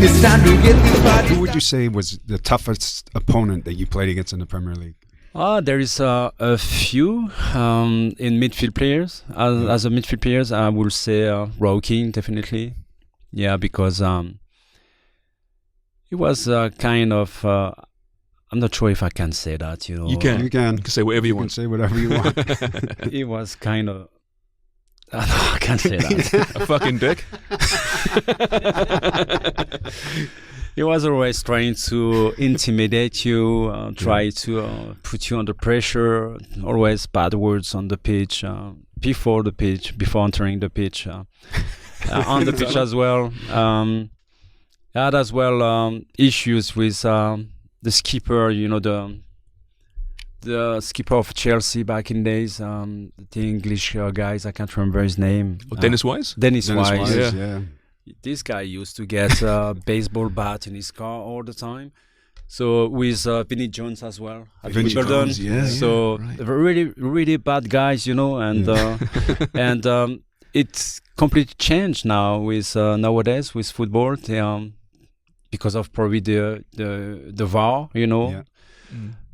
it's time to get this party. Who would you say was the toughest opponent that you played against in the Premier League? There is a few in midfield players. As a midfield players, I will say Roy Keane, definitely. Yeah, because it was kind of... I'm not sure if I can say that, you know. You can. You can say whatever you can want. say whatever you want. It was kind of... I can't say that. A fucking dick. He was always trying to intimidate you, try to put you under pressure, always bad words on the pitch, before entering the pitch, on the pitch as well. Had as well issues with the skipper, you know, the skipper of Chelsea back in days, the English guys, I can't remember his name. Dennis Wise? Dennis Wise. Yeah. This guy used to get a baseball bat in his car all the time. So with Vinnie Jones as well at Vinnie Wimbledon. Jones, yeah, so right. they were really, really bad guys, you know, and and it's completely changed now with nowadays with football. Because of probably the VAR, you know. Yeah.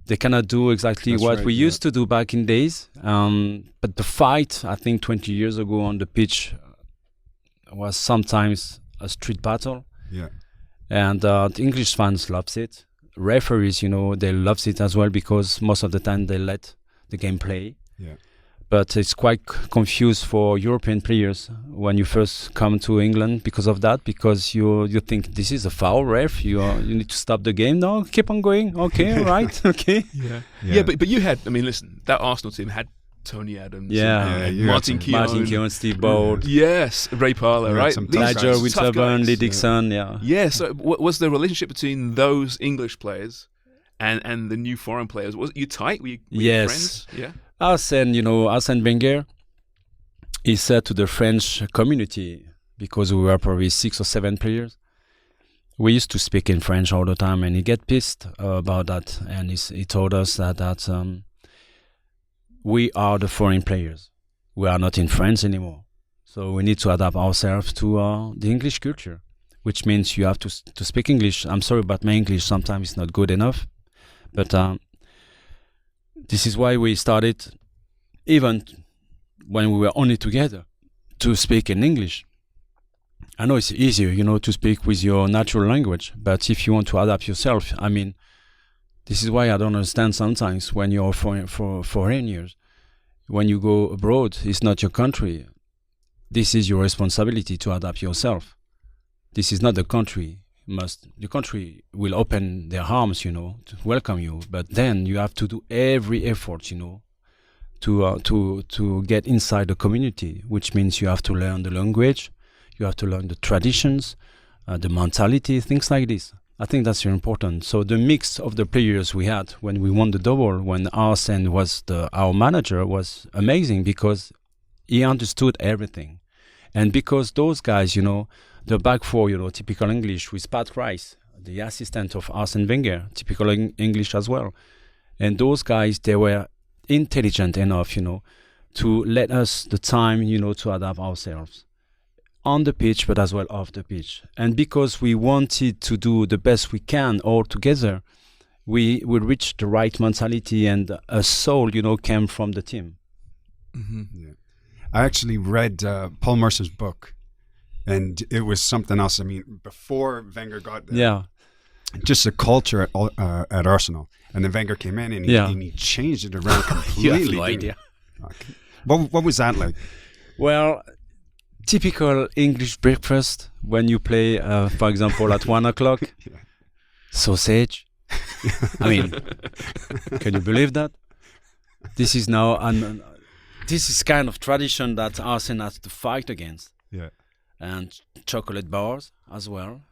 They cannot do exactly That's what right, we yeah. used to do back in days. But the fight, I think 20 years ago on the pitch was sometimes a street battle. Yeah. And the English fans loves it. Referees, you know, they loves it as well because most of the time they let the game play. Yeah. But it's quite confused for European players when you first come to England because of that, because you think this is a foul, ref. You need to stop the game. No, keep on going. Okay, right, okay. Yeah, but you had, I mean, listen, that Arsenal team had Tony Adams, and you Martin had Keown. Martin Keown, Steve Bold, Yes, Ray Parlour, You had right? some These tough Nigel guys. Winterburn, guys. Lee Dixon, Yeah, so was the relationship between those English players and the new foreign players, was you tight? Were you Yes. friends? Yeah. Arsène Wenger, he said to the French community, because we were probably 6 or 7 players, we used to speak in French all the time, and he get pissed about that, and he told us that we are the foreign players. We are not in France anymore. So we need to adapt ourselves to the English culture, which means you have to speak English. I'm sorry, but my English sometimes is not good enough. But this is why we started, even when we were only together, to speak in English. I know it's easier, you know, to speak with your natural language, but if you want to adapt yourself, I mean, this is why I don't understand sometimes when you're foreigners. When you go abroad, it's not your country. This is your responsibility to adapt yourself. This is not the country. The country will open their arms, you know, to welcome you. But then you have to do every effort, you know, to get inside the community, which means you have to learn the language, you have to learn the traditions, the mentality, things like this. I think that's very important. So the mix of the players we had when we won the double, when Arsène was our manager, was amazing because he understood everything. And because those guys, you know, the back four, you know, typical English with Pat Rice, the assistant of Arsène Wenger, typical English as well. And those guys, they were intelligent enough, you know, to let us the time, you know, to adapt ourselves on the pitch, but as well off the pitch. And because we wanted to do the best we can all together, we reached the right mentality, and a soul, you know, came from the team. Mm-hmm. Yeah. I actually read Paul Mercer's book, and it was something else. I mean, before Wenger got there, just the culture at Arsenal, and then Wenger came in and he changed it around completely. You have no idea. What was that like? Well, typical English breakfast when you play, for example, at 1 o'clock, sausage. I mean, can you believe that? This is now this is kind of tradition that Arsène has to fight against. Yeah. And chocolate bars as well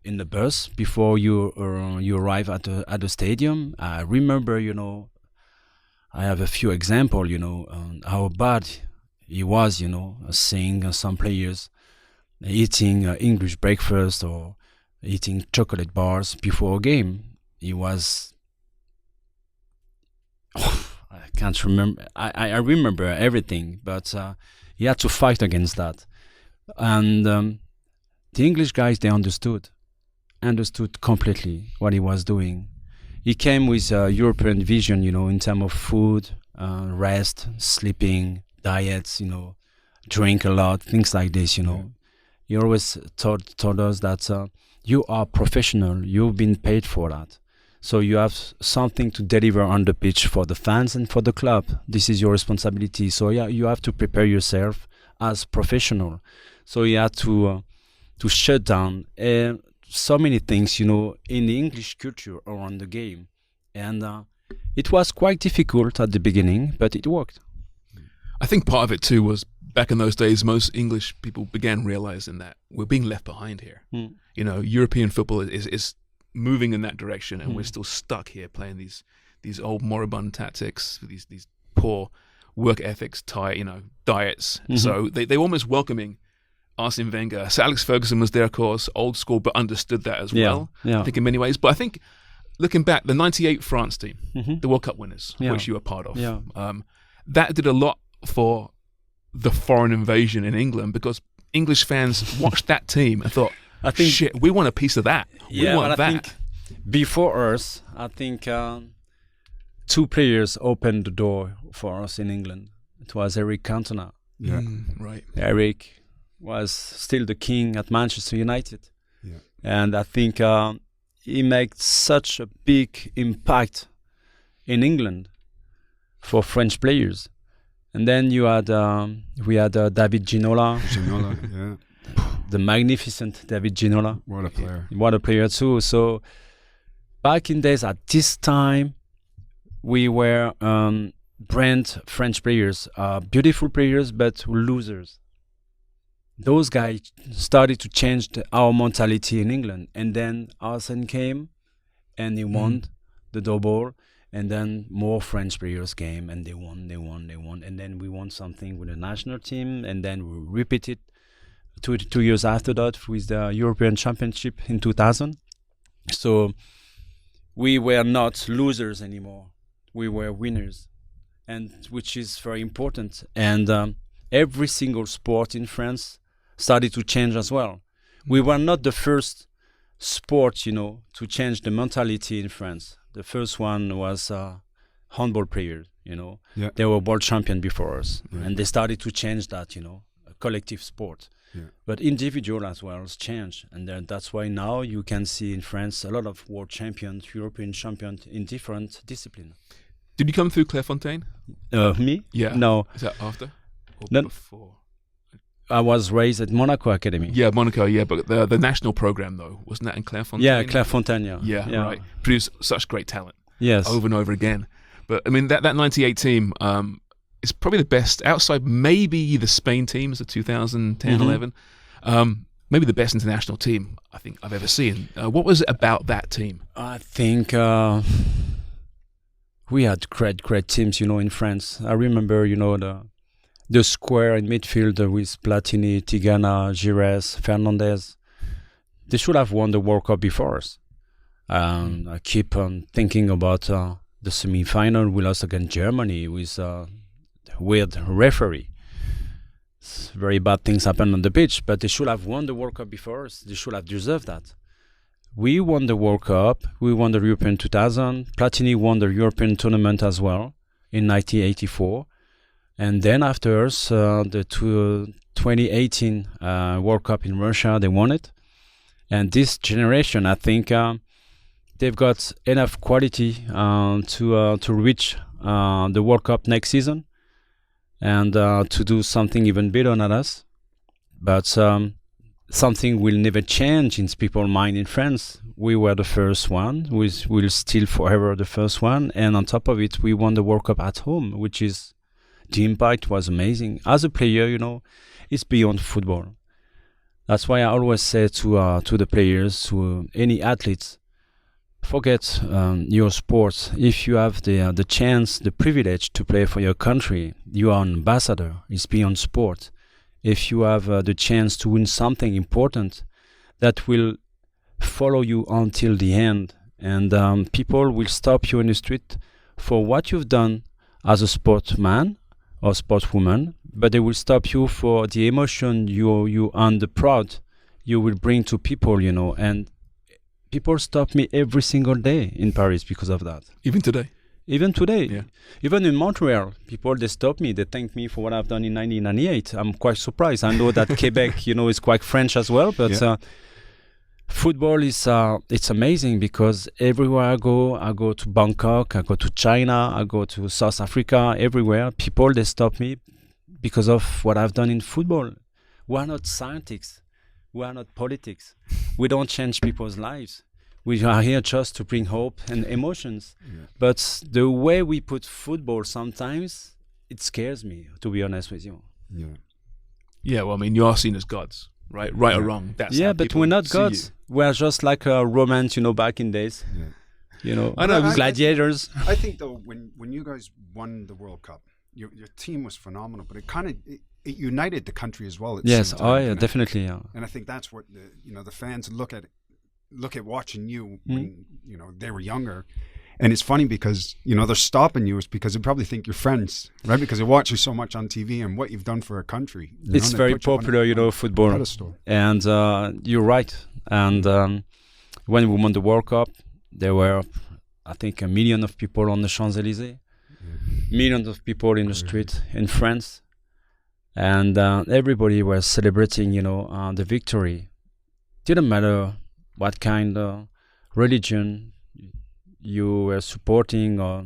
in the bus before you arrive at the stadium. I remember, you know, I have a few examples, you know, how bad he was, you know, seeing some players eating English breakfast or eating chocolate bars before a game. He was... I can't remember. I remember everything, but he had to fight against that. And the English guys, they understood. understood completely what he was doing. He came with a European vision, in terms of food, rest, sleeping, diets, drink a lot, things like this, He always told us that you are professional, you've been paid for that. So you have something to deliver on the pitch for the fans and for the club. This is your responsibility. So you have to prepare yourself as professional. So you had to shut down so many things, in the English culture around the game. And it was quite difficult at the beginning, but it worked. I think part of it too was back in those days, most English people began realizing that we're being left behind here. European football is moving in that direction, and we're still stuck here playing these old moribund tactics, these poor work ethics, diets. So they were almost welcoming Arsene Wenger. So Alex Ferguson was there, of course, old school, but understood that as well. I think in many ways. But I think looking back, the '98 France team, the World Cup winners, which you were part of, that did a lot for the foreign invasion in England, because English fans watched that team and thought, shit, we want a piece of that. We want that. I think before us, I think 2 players opened the door for us in England. It was Eric Cantona. Yeah. Right. Eric was still the king at Manchester United. Yeah. And I think he made such a big impact in England for French players. And then we had David Ginola. Yeah. The magnificent David Ginola. What a player. What a player too. So back in days, at this time, we were brand French players, beautiful players, but losers. Those guys started to change our mentality in England. And then Arsene came and he won the double. And then more French players came and they won. And then we won something with the national team. And then we repeated 2 years after that with the European Championship in 2000. So we were not losers anymore. We were winners, and which is very important. And every single sport in France started to change as well. We were not the first sport, to change the mentality in France. The first one was handball players, Yeah. They were world champion before us. Yeah. And they started to change that, a collective sport. Yeah. But individual as well change. And then that's why now you can see in France a lot of world champions, European champions in different disciplines. Did you come through Clairefontaine? Me? Yeah. No. Is that after or No. before? I was raised at Monaco Academy. Yeah, Monaco, but the national program, though, wasn't that in Clairefontaine? Yeah, Clairefontaine, Yeah, right. Produced such great talent. Yes. Over and over again. But, I mean, that 98 team is probably the best, outside maybe the Spain teams, the 2010, 11, maybe the best international team I think I've ever seen. What was it about that team? I think we had great teams, in France. I remember, the square in midfield with Platini, Tigana, Gires, Fernandez. They should have won the World Cup before us. I keep on thinking about the semi-final we lost against Germany with a weird referee. Very bad things happened on the pitch, but they should have won the World Cup before us. They should have deserved that. We won the World Cup. We won the European 2000. Platini won the European tournament as well in 1984. And then after us, the 2018 World Cup in Russia, they won it. And this generation, I think, they've got enough quality to reach the World Cup next season and to do something even better than us. But something will never change in people's mind in France. We were the first one. We'll still forever the first one. And on top of it, we won the World Cup at home, which is... The impact was amazing. As a player, it's beyond football. That's why I always say to the players, to any athletes, forget your sport. If you have the chance, the privilege to play for your country, you are an ambassador. It's beyond sport. If you have the chance to win something important, that will follow you until the end. And people will stop you in the street for what you've done as a sportsman or sportswoman, but they will stop you for the emotion you and the pride you will bring to people, and people stop me every single day in Paris because of that. Even today? Even today. Yeah. Even in Montreal, people, they stop me. They thank me for what I've done in 1998. I'm quite surprised. I know that Quebec, is quite French as well, but football is it's amazing because everywhere I go to Bangkok, I go to China, I go to South Africa, everywhere, people, they stop me because of what I've done in football. We are not scientists. We are not politics. We don't change people's lives. We are here just to bring hope and emotions. Yeah. But the way we put football sometimes, it scares me, to be honest with you. Yeah. Yeah, well, I mean, you are seen as gods, right? Right or wrong. That's how but we're not gods. We're just like a Romans, back in days. Yeah. I know, gladiators. I think, though, when you guys won the World Cup, your team was phenomenal, but it united the country as well. Yes, definitely. Yeah. And I think that's what the fans look at watching you when they were younger. And it's funny because they're stopping you is because they probably think you're friends, right? Because they watch you so much on TV and what you've done for a country. It's very popular, football. Pedestal. And you're right. And when we won the World Cup, there were, I think, 1 million of people on the Champs-Élysées, millions of people in the street in France. And everybody was celebrating, the victory. Didn't matter what kind of religion you were supporting, or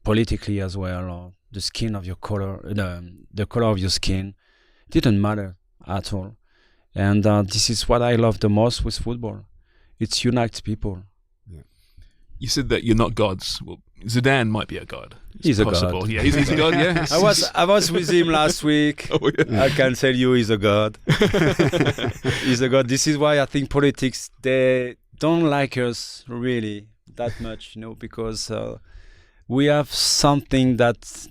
politically as well, or the skin of your color, the color of your skin, didn't matter at all. And this is what I love the most with football. It unites people. Yeah. You said that you're not gods. Well, Zidane might be a god. He's possible. A god. Yeah, he's a god. Yeah. I was with him last week. Oh, yeah. I can tell you, he's a god. He's a god. This is why I think politics, they don't like us really that much, because we have something that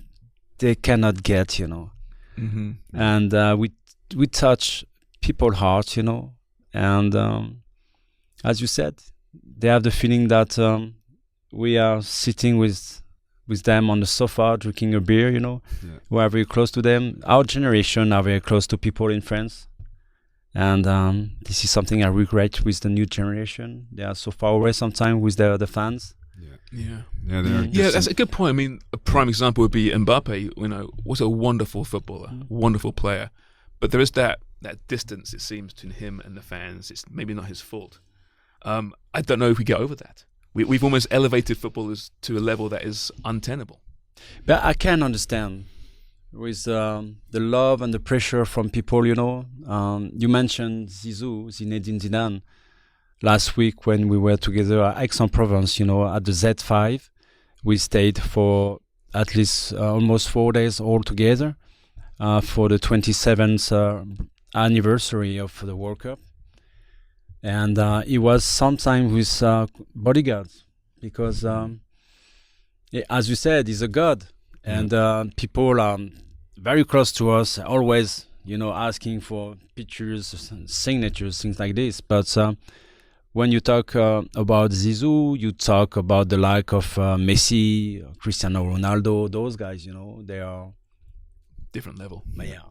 they cannot get, Mm-hmm. And we touch people's hearts, and as you said, they have the feeling that we are sitting with them on the sofa drinking a beer, We are very close to them. Our generation are very close to people in France. And this is something I regret with the new generation. They are so far away sometimes with the fans. Yeah, that's a good point. I mean, a prime example would be Mbappe. Was a wonderful footballer, wonderful player, but there is that distance, it seems, between him and the fans. It's maybe not his fault. I don't know if we get over that. We've almost elevated footballers to a level that is untenable. But I can understand with the love and the pressure from people. You mentioned Zinedine Zidane. Last week when we were together at Aix-en-Provence, at the Z5, we stayed for at least almost 4 days all together for the 27th anniversary of the World Cup. And it was sometimes with bodyguards because, as you said, he's a god. And people are very close to us, always, asking for pictures, signatures, things like this. But when you talk about Zizou, you talk about the like of Messi, Cristiano Ronaldo, those guys, they are different level. Yeah.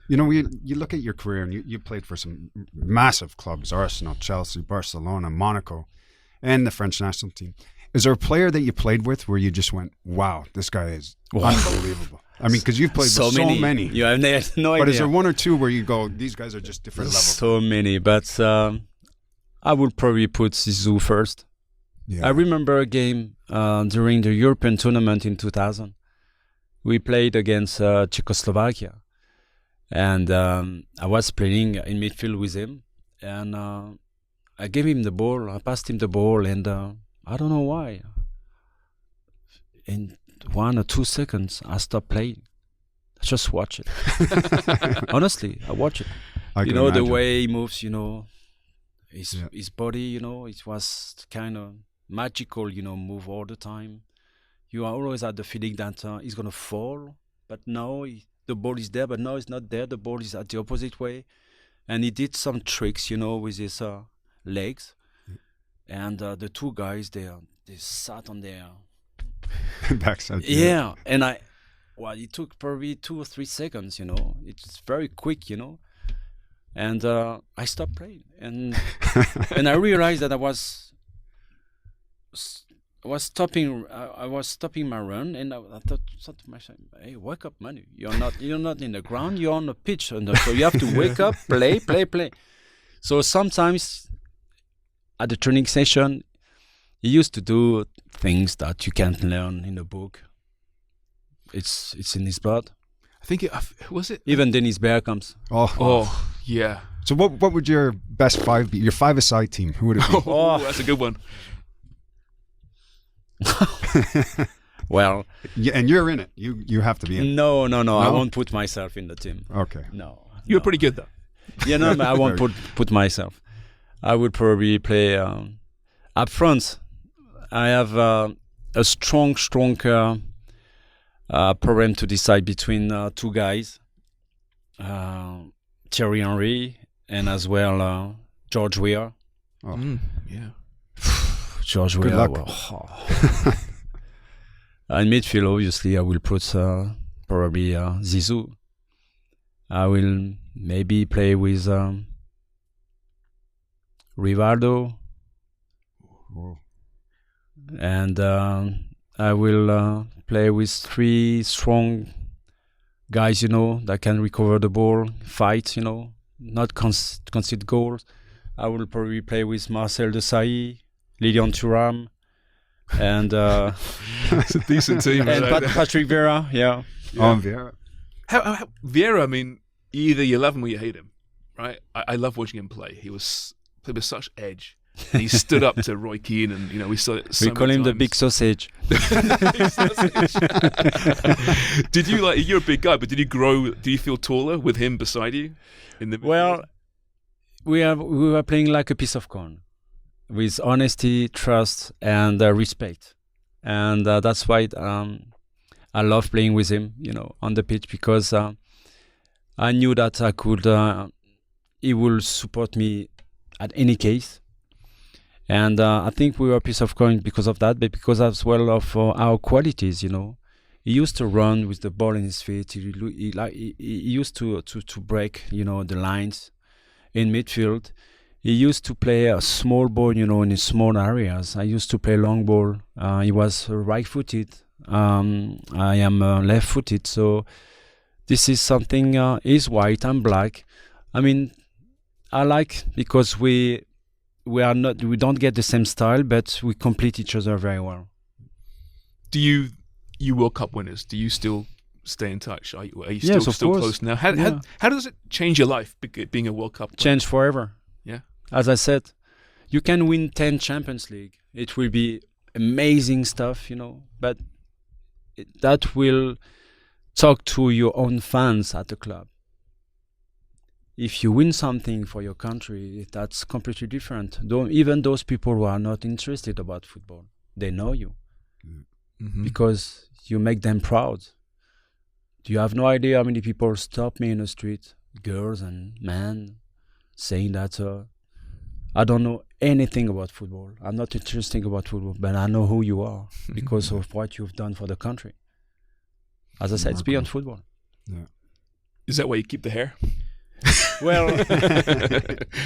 You look at your career and you played for some massive clubs, Arsenal, Chelsea, Barcelona, Monaco, and the French national team. Is there a player that you played with where you just went, wow, this guy is unbelievable? I mean, because you've played with so many. You have no idea. But is there one or two where you go, these guys are just different levels? So many, but I would probably put Zizou first. Yeah. I remember a game during the European tournament in 2000. We played against Czechoslovakia. And I was playing in midfield with him. And I gave him the ball. I passed him the ball. And I don't know why. In 1 or 2 seconds, I stopped playing. I just watch it. Honestly, I watch it. The way he moves, his body, it was kind of magical, move all the time. You are always at the feeling that he's going to fall. But now the ball is there, but now it's not there. The ball is at the opposite way. And he did some tricks, with his legs. And the two guys, they sat on their backside. Yeah. And it took probably 2 or 3 seconds, It's very quick, And I stopped playing, and and I realized that I was stopping. I was stopping my run, and I thought to myself, "Hey, wake up, Manu! You're not in the ground. You're on the pitch, so you have to wake up, play." So sometimes at the training session, he used to do things that you can't learn in a book. It's in his blood. I think was it. Even Dennis Bergkamp's. Oh, yeah. So what would your best five be? Your five-a-side team, who would it be? Oh, that's a good one. Well, yeah, and you're in it. You have to be in it. No. I won't put myself in the team. Okay. No. You were pretty good though. Yeah, no, I won't put myself. I would probably play up front. I have a strong problem to decide between two guys, Thierry Henry and as well George Weah. Oh. Yeah. George Good Weah. luck. In midfield, obviously, I will put probably Zizou. I will maybe play with Rivaldo. Whoa. And I will play with three strong guys, that can recover the ball, fight, not concede goals. I will probably play with Marcel Desailly, Lilian Thuram, and It's a decent team. and Patrick Vieira. Yeah. Vieira. How Vieira? I mean, either you love him or you hate him, right? I love watching him play. He played with such edge. And he stood up to Roy Keane, and we saw it. We call him the big sausage. Did you You're a big guy, but did you grow? Do you feel taller with him beside you? Well, we were playing like a piece of corn, with honesty, trust, and respect, and that's why I love playing with him, on the pitch, because I knew that I could. He will support me at any case. And I think we were a piece of coin because of that, but because as well of our qualities, He used to run with the ball in his feet. He used to break, the lines in midfield. He used to play a small ball, in small areas. I used to play long ball. He was right-footed. I am left-footed. So this is something, he's white, I'm black. I mean, I like because we don't get the same style, but we complete each other very well. Do you World Cup winners? Do you still stay in touch? Are you yes, still course. close now? How does it change your life being a World Cup winner? Change forever. Yeah. As I said, you can win 10 Champions League. It will be amazing stuff, but that will talk to your own fans at the club. If you win something for your country, that's completely different. Even those people who are not interested about football, they know you because you make them proud. You have no idea how many people stop me in the street, girls and men, saying that I don't know anything about football. I'm not interested about football, but I know who you are because of what you've done for the country. As I said, it's beyond football. Yeah. Is that why you keep the hair? Well,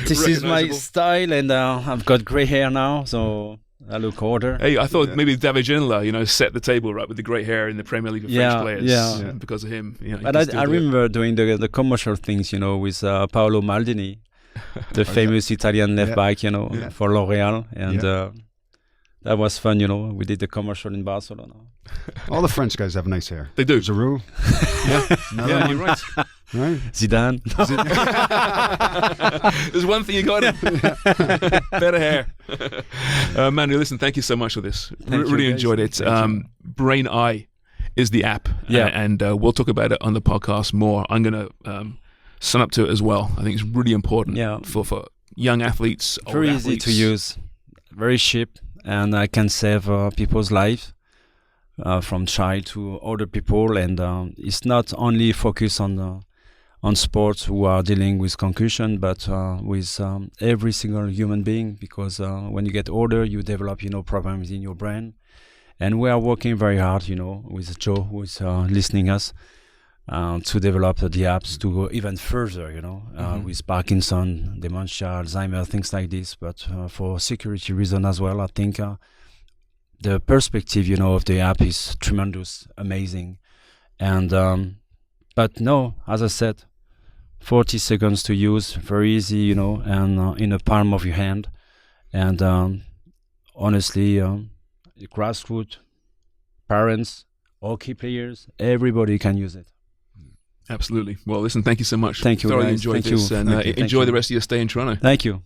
this is my style, and I've got grey hair now, so I look older. Hey, I thought maybe David Ginola, set the table right with the grey hair in the Premier League of French players. Yeah. Because of him. But I remember doing the commercial things, with Paolo Maldini, the famous Italian left back, for L'Oreal, and that was fun, We did the commercial in Barcelona. All the French guys have nice hair. They do. Giroud. Yeah, you're right. Right. Zidane. There's one thing you got. Better hair. Manu, listen, thank you so much for this. Really enjoyed it. Brain Eye is the app. Yeah. And we'll talk about it on the podcast more. I'm going to sign up to it as well. I think it's really important for young athletes, old very athletes. Easy to use, very cheap, and I can save people's lives. From child to older people, and it's not only focused on sports who are dealing with concussion, but with every single human being, because when you get older, you develop, problems in your brain, and we are working very hard, with Joe, who is listening us, to develop the apps to go even further, with Parkinson, dementia, Alzheimer, things like this. But for security reason as well, I think the perspective, of the app is tremendous, amazing. And but no, as I said, 40 seconds to use, very easy, and in the palm of your hand. And honestly, grassroots, parents, hockey players, everybody can use it. Absolutely. Well, listen, thank you so much. Thank you. Thoroughly Guys. enjoyed Thank this, you. and enjoy the rest of your stay in Toronto. Thank you.